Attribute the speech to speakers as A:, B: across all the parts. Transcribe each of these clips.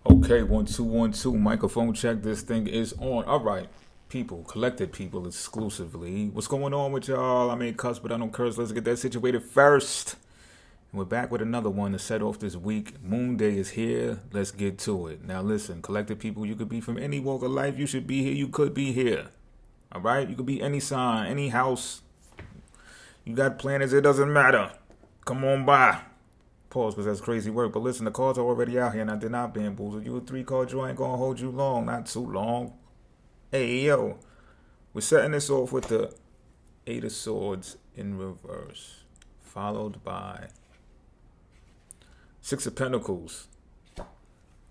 A: Okay, 1 2 1 2. Microphone check. This thing is on. All right, people, collected people exclusively. What's going on with y'all? I may cuss, but I don't curse. Let's get that situated first. And we're back with another one to set off this week. Moon Day is here. Let's get to it. Now, listen, collected people, you could be from any walk of life. You should be here. You could be here. All right? You could be any sign, any house. You got planets. It doesn't matter. Come on by. Pause, because that's crazy work. But listen, the cards are already out here, and I did not bamboozle you. A 3-card draw ain't gonna hold you long, not too long. Hey, yo, we're setting this off with the 8 of Swords in reverse, followed by 6 of Pentacles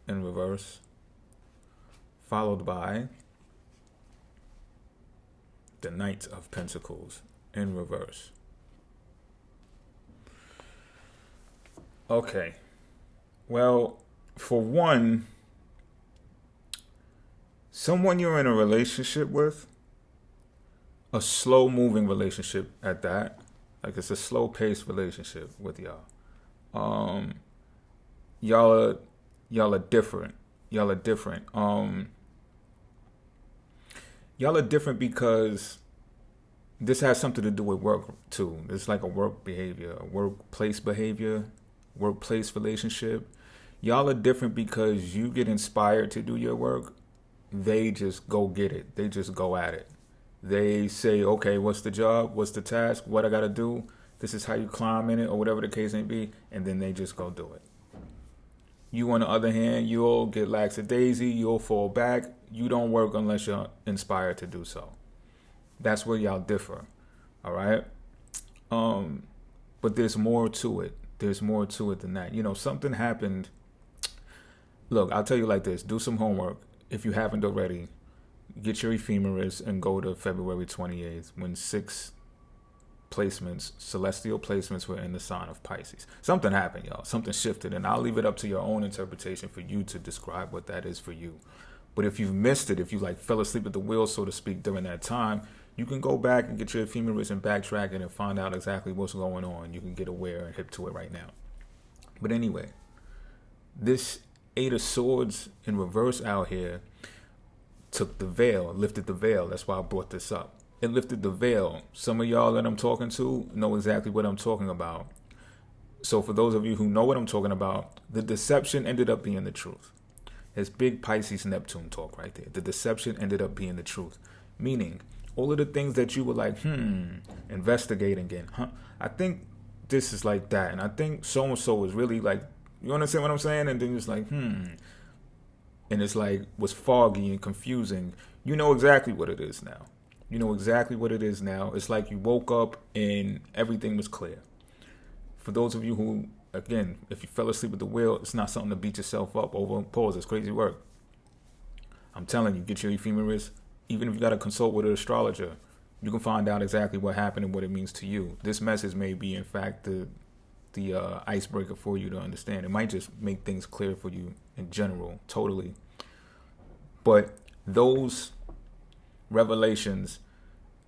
A: in reverse, followed by the Knight of Pentacles in reverse. Okay, well, for one, someone you're in a relationship with, a slow-moving relationship at that, like it's a slow-paced relationship with y'all. Y'all are different. Y'all are different. Y'all are different because this has something to do with work too. It's like a work behavior, a workplace behavior. Workplace relationship. Y'all are different because you get inspired to do your work. They just go get it. They just go at it. They say, okay, what's the job? What's the task? What I got to do? This is how you climb in it, or whatever the case may be. And then they just go do it. You, on the other hand, you'll get lackadaisy. You'll fall back. You don't work unless you're inspired to do so. That's where y'all differ. All right? But there's more to it. There's more to it than that. You know, something happened. Look, I'll tell you like this. Do some homework. If you haven't already, get your ephemeris and go to February 28th when 6 placements, celestial placements, were in the sign of Pisces. Something happened, y'all. Something shifted. And I'll leave it up to your own interpretation for you to describe what that is for you. But if you've missed it, if you like fell asleep at the wheel, so to speak, during that time, you can go back and get your ephemeris and backtrack it and find out exactly what's going on. You can get aware and hip to it right now. But anyway, this 8 of Swords in reverse out here took the veil, lifted the veil. That's why I brought this up. It lifted the veil. Some of y'all that I'm talking to know exactly what I'm talking about. So for those of you who know what I'm talking about, the deception ended up being the truth. It's big Pisces Neptune talk right there. The deception ended up being the truth. Meaning, all of the things that you were like, investigating again, I think this is like that. And I think so-and-so is really like, you understand what I'm saying? And then it's like, And it's like, was foggy and confusing. You know exactly what it is now. You know exactly what it is now. It's like you woke up and everything was clear. For those of you who, again, if you fell asleep at the wheel, it's not something to beat yourself up over. Pause, it's crazy work. I'm telling you, get your ephemeris. Even if you got to consult with an astrologer, you can find out exactly what happened and what it means to you. This message may be, in fact, the icebreaker for you to understand. It might just make things clear for you in general, totally. But those revelations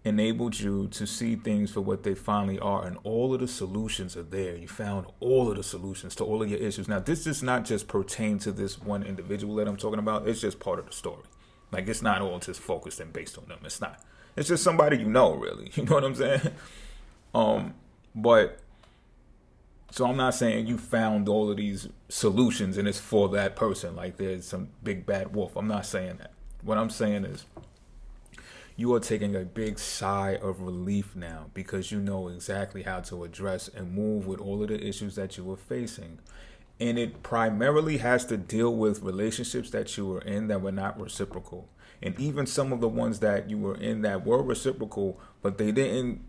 A: enabled you to see things for what they finally are, and all of the solutions are there. You found all of the solutions to all of your issues. Now, this does not just pertain to this one individual that I'm talking about. It's just part of the story. Like, it's not all just focused and based on them. It's not. It's just somebody you know, really. You know what I'm saying? But, so I'm not saying you found all of these solutions and it's for that person. Like, there's some big bad wolf. I'm not saying that. What I'm saying is, you are taking a big sigh of relief now because you know exactly how to address and move with all of the issues that you were facing. And it primarily has to deal with relationships that you were in that were not reciprocal. And even some of the ones that you were in that were reciprocal, but the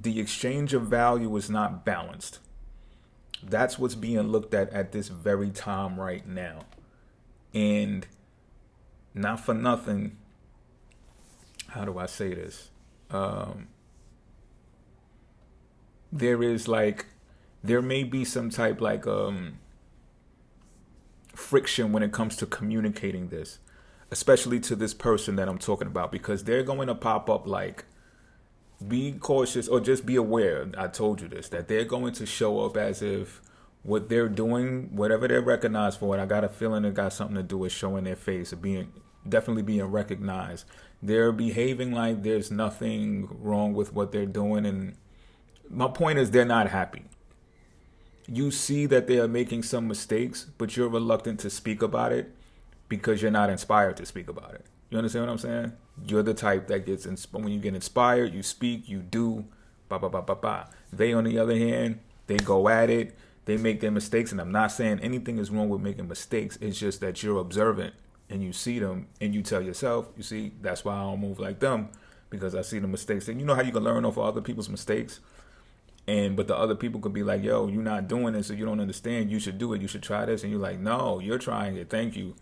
A: exchange of value was not balanced. That's what's being looked at this very time right now. And not for nothing, how do I say this? There may be some type like friction when it comes to communicating this, especially to this person that I'm talking about, because they're going to pop up like, be cautious or just be aware. I told you this, that they're going to show up as if what they're doing, whatever they're recognized for, and I got a feeling it got something to do with showing their face, or definitely being recognized. They're behaving like there's nothing wrong with what they're doing, and my point is they're not happy. You see that they are making some mistakes, but you're reluctant to speak about it because you're not inspired to speak about it. You understand what I'm saying? You're the type that gets when you get inspired, you speak, you do, ba ba ba ba ba. They, on the other hand, they go at it, they make their mistakes, and I'm not saying anything is wrong with making mistakes. It's just that you're observant and you see them and you tell yourself, you see, that's why I don't move like them, because I see the mistakes. And you know how you can learn off of other people's mistakes? But the other people could be like, yo, you're not doing it, so you don't understand. You should do it. You should try this. And you're like, no, you're trying it. Thank you.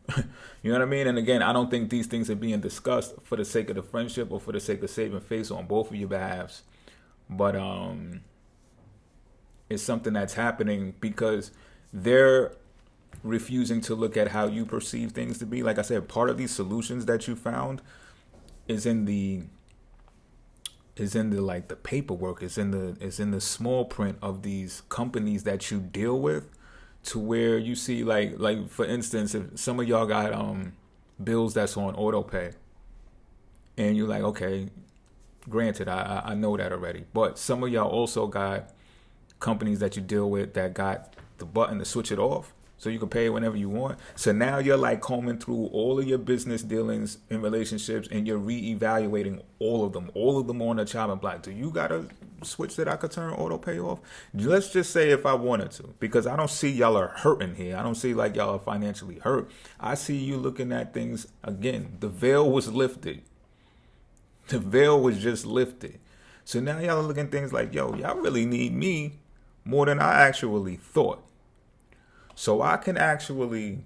A: You know what I mean? And again, I don't think these things are being discussed for the sake of the friendship or for the sake of saving face on both of your behalves. But it's something that's happening because they're refusing to look at how you perceive things to be. Like I said, part of these solutions that you found is in the like the paperwork, is in the small print of these companies that you deal with, to where you see like for instance, if some of y'all got bills that's on auto pay, and you're like, okay, granted, I know that already, but some of y'all also got companies that you deal with that got the button to switch it off, so you can pay whenever you want. So now you're like combing through all of your business dealings and relationships, and you're reevaluating all of them on the chopping block. Do you got a switch that I could turn auto pay off? Let's just say if I wanted to, because I don't see y'all are hurting here. I don't see like y'all are financially hurt. I see you looking at things again. The veil was lifted. The veil was just lifted. So now y'all are looking at things like, yo, y'all really need me more than I actually thought. So I can actually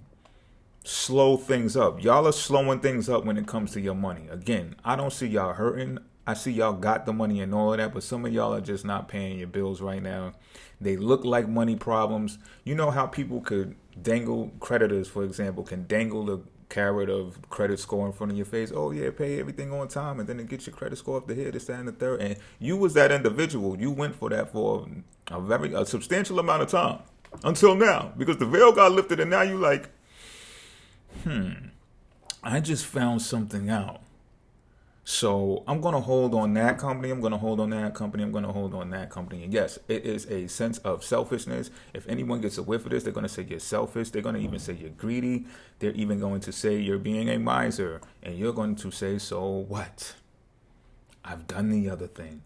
A: slow things up. Y'all are slowing things up when it comes to your money. Again, I don't see y'all hurting. I see y'all got the money and all of that, but some of y'all are just not paying your bills right now. They look like money problems. You know how people could dangle, creditors, for example, can dangle the carrot of credit score in front of your face. Oh yeah, pay everything on time, and then it gets your credit score up the here, this, that, and the third. And you was that individual. You went for that for a substantial amount of time. Until now, because the veil got lifted, and now you like, I just found something out. So I'm going to hold on that company. I'm going to hold on that company. I'm going to hold on that company. And yes, it is a sense of selfishness. If anyone gets a whiff of this, they're going to say you're selfish. They're going to even say you're greedy. They're even going to say you're being a miser. And you're going to say, so what? I've done the other thing.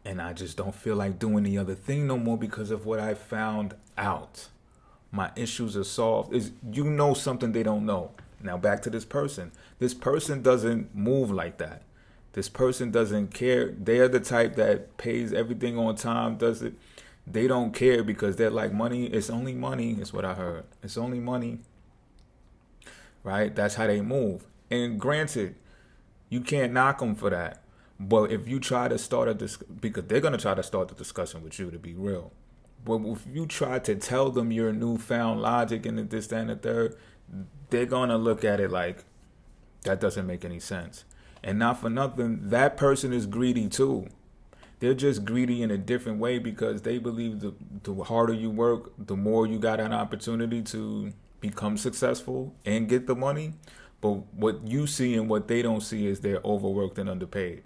A: And I just don't feel like doing the other thing no more because of what I found out. My issues are solved. You know something they don't know. Now back to this person. This person doesn't move like that. This person doesn't care. They're the type that pays everything on time, does it. They don't care because they're like, money, it's only money, is what I heard. It's only money. Right? That's how they move. And granted, you can't knock them for that. But if you try to start because they're going to try to start the discussion with you, to be real. But if you try to tell them your newfound logic and this, that, and the third, they're going to look at it like, that doesn't make any sense. And not for nothing, that person is greedy too. They're just greedy in a different way because they believe the harder you work, the more you got an opportunity to become successful and get the money. But what you see and what they don't see is they're overworked and underpaid.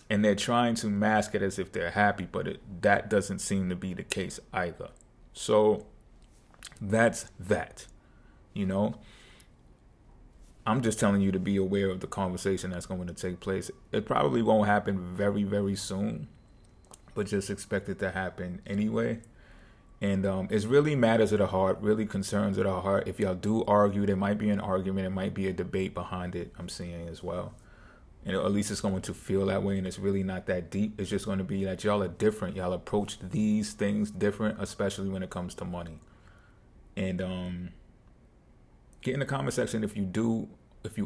A: And they're trying to mask it as if they're happy, but that doesn't seem to be the case either. So that's that. You know, I'm just telling you to be aware of the conversation that's going to take place. It probably won't happen very, very soon, but just expect it to happen anyway. And it's really matters of the heart, really concerns of the heart. If y'all do argue, there might be an argument. It might be a debate behind it, I'm seeing as well. And at least it's going to feel that way, and it's really not that deep. It's just going to be that y'all are different. Y'all approach these things different, especially when it comes to money. And get in the comment section if you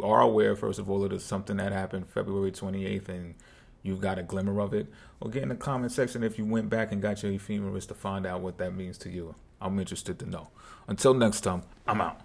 A: are aware, first of all, it is something that happened February 28th and you've got a glimmer of it. Or get in the comment section if you went back and got your ephemeris to find out what that means to you. I'm interested to know. Until next time, I'm out.